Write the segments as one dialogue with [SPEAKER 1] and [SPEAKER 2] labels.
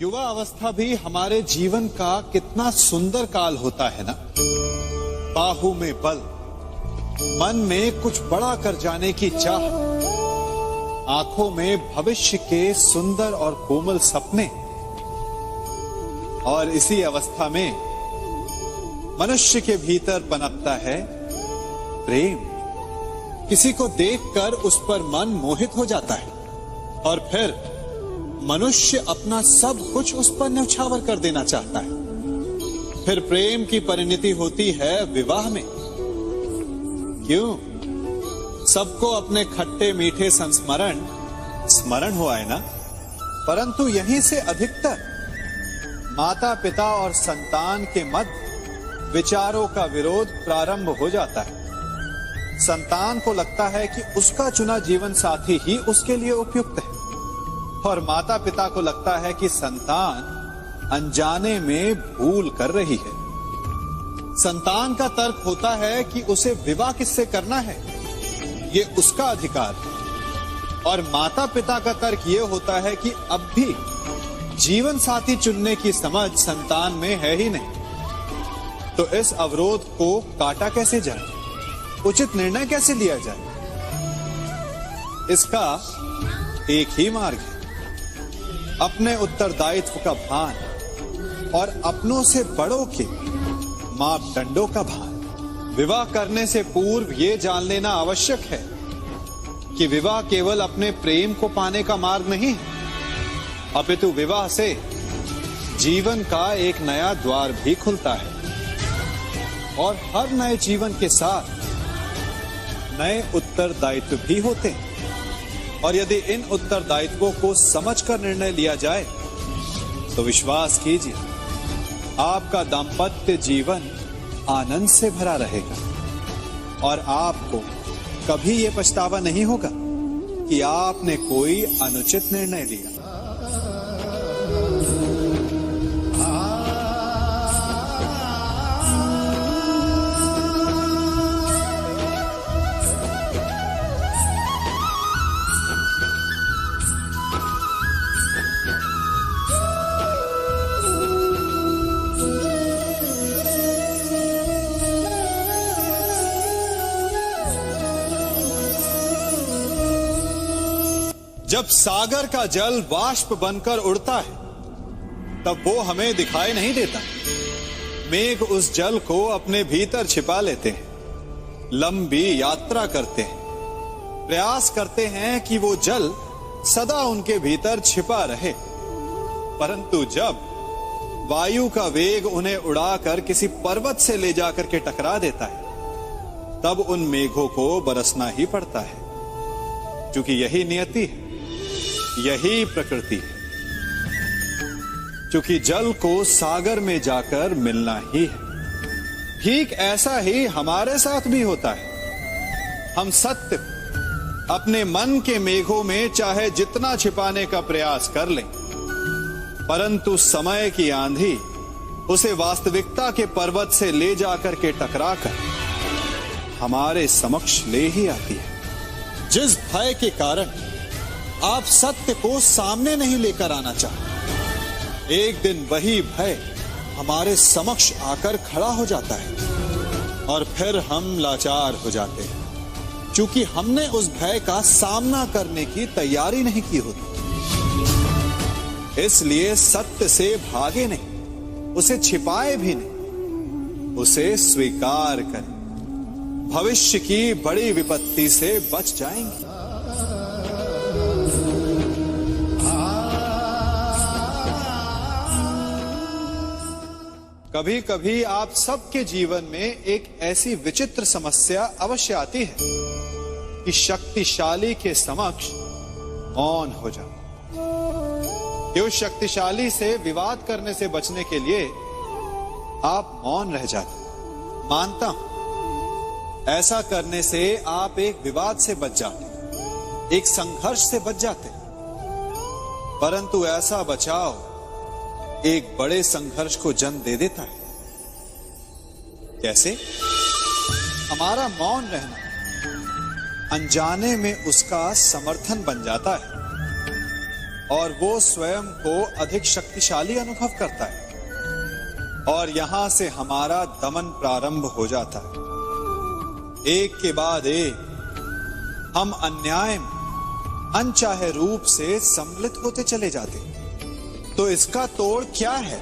[SPEAKER 1] युवा अवस्था भी हमारे जीवन का कितना सुंदर काल होता है ना। बाहु में बल, मन में कुछ बड़ा कर जाने की चाह, आंखों में भविष्य के सुंदर और कोमल सपने। और इसी अवस्था में मनुष्य के भीतर पनपता है प्रेम। किसी को देखकर उस पर मन मोहित हो जाता है और फिर मनुष्य अपना सब कुछ उस पर न्यौछावर कर देना चाहता है। फिर प्रेम की परिणति होती है विवाह में। क्यों? सबको अपने खट्टे मीठे संस्मरण स्मरण हुआ है ना। परंतु यहीं से अधिकतर माता पिता और संतान के मध्य विचारों का विरोध प्रारंभ हो जाता है। संतान को लगता है कि उसका चुना जीवन साथी ही उसके लिए उपयुक्त है और माता पिता को लगता है कि संतान अनजाने में भूल कर रही है। संतान का तर्क होता है कि उसे विवाह किससे करना है, ये उसका अधिकार है। और माता पिता का तर्क ये होता है कि अब भी जीवन साथी चुनने की समझ संतान में है ही नहीं। तो इस अवरोध को काटा कैसे जाए, उचित निर्णय कैसे लिया जाए? इसका एक ही मार्ग है, अपने उत्तरदायित्व का भान और अपनों से बड़ों के मापदंडों का भान। विवाह करने से पूर्व यह जान लेना आवश्यक है कि विवाह केवल अपने प्रेम को पाने का मार्ग नहीं है, अपितु विवाह से जीवन का एक नया द्वार भी खुलता है। और हर नए जीवन के साथ नए उत्तरदायित्व भी होते हैं। और यदि इन उत्तरदायित्वों को समझकर निर्णय लिया जाए तो विश्वास कीजिए, आपका दाम्पत्य जीवन आनंद से भरा रहेगा और आपको कभी यह पछतावा नहीं होगा कि आपने कोई अनुचित निर्णय लिया। जब सागर का जल वाष्प बनकर उड़ता है तब वो हमें दिखाई नहीं देता। मेघ उस जल को अपने भीतर छिपा लेते हैं, लंबी यात्रा करते हैं, प्रयास करते हैं कि वो जल सदा उनके भीतर छिपा रहे। परंतु जब वायु का वेग उन्हें उड़ाकर किसी पर्वत से ले जाकर के टकरा देता है तब उन मेघों को बरसना ही पड़ता है, क्योंकि यही नियति है, यही प्रकृति है। क्योंकि जल को सागर में जाकर मिलना ही है। ठीक ऐसा ही हमारे साथ भी होता है। हम सत्य अपने मन के मेघों में चाहे जितना छिपाने का प्रयास कर लें, परंतु समय की आंधी उसे वास्तविकता के पर्वत से ले जाकर के टकराकर हमारे समक्ष ले ही आती है। जिस भय के कारण आप सत्य को सामने नहीं लेकर आना चाहते, एक दिन वही भय हमारे समक्ष आकर खड़ा हो जाता है और फिर हम लाचार हो जाते हैं, क्योंकि हमने उस भय का सामना करने की तैयारी नहीं की होती। इसलिए सत्य से भागे नहीं, उसे छिपाए भी नहीं, उसे स्वीकार करें। भविष्य की बड़ी विपत्ति से बच जाएंगे। कभी कभी आप सबके जीवन में एक ऐसी विचित्र समस्या अवश्य आती है कि शक्तिशाली के समक्ष मौन हो जाओ। कि उस शक्तिशाली से विवाद करने से बचने के लिए आप मौन रह जाते। मानता हूं, ऐसा करने से आप एक विवाद से बच जाते, एक संघर्ष से बच जाते। परंतु ऐसा बचाव एक बड़े संघर्ष को जन्म दे देता है। कैसे? हमारा मौन रहना अनजाने में उसका समर्थन बन जाता है। और वो स्वयं को अधिक शक्तिशाली अनुभव करता है और यहां से हमारा दमन प्रारंभ हो जाता है। एक के बाद एक हम अन्याय में अनचाहे रूप से सम्मिलित होते चले जाते। तो इसका तोड़ क्या है?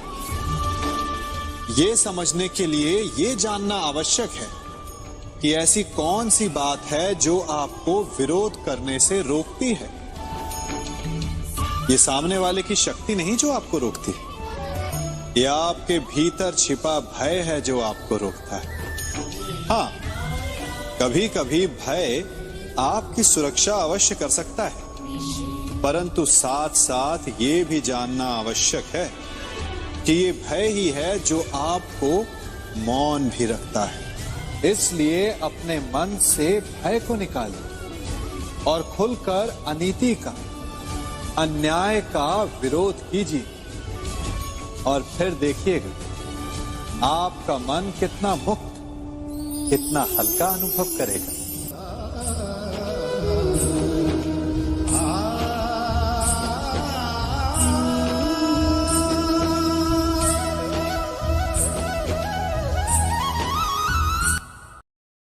[SPEAKER 1] ये समझने के लिए ये जानना आवश्यक है कि ऐसी कौन सी बात है जो आपको विरोध करने से रोकती है। ये सामने वाले की शक्ति नहीं जो आपको रोकती है, ये आपके भीतर छिपा भय है जो आपको रोकता है। हां, कभी कभी भय आपकी सुरक्षा अवश्य कर सकता है, परंतु साथ साथ ये भी जानना आवश्यक है कि ये भय ही है जो आपको मौन भी रखता है। इसलिए अपने मन से भय को निकालिए और खुलकर अनीति का, अन्याय का विरोध कीजिए और फिर देखिएगा आपका मन कितना मुक्त, कितना हल्का अनुभव करेगा।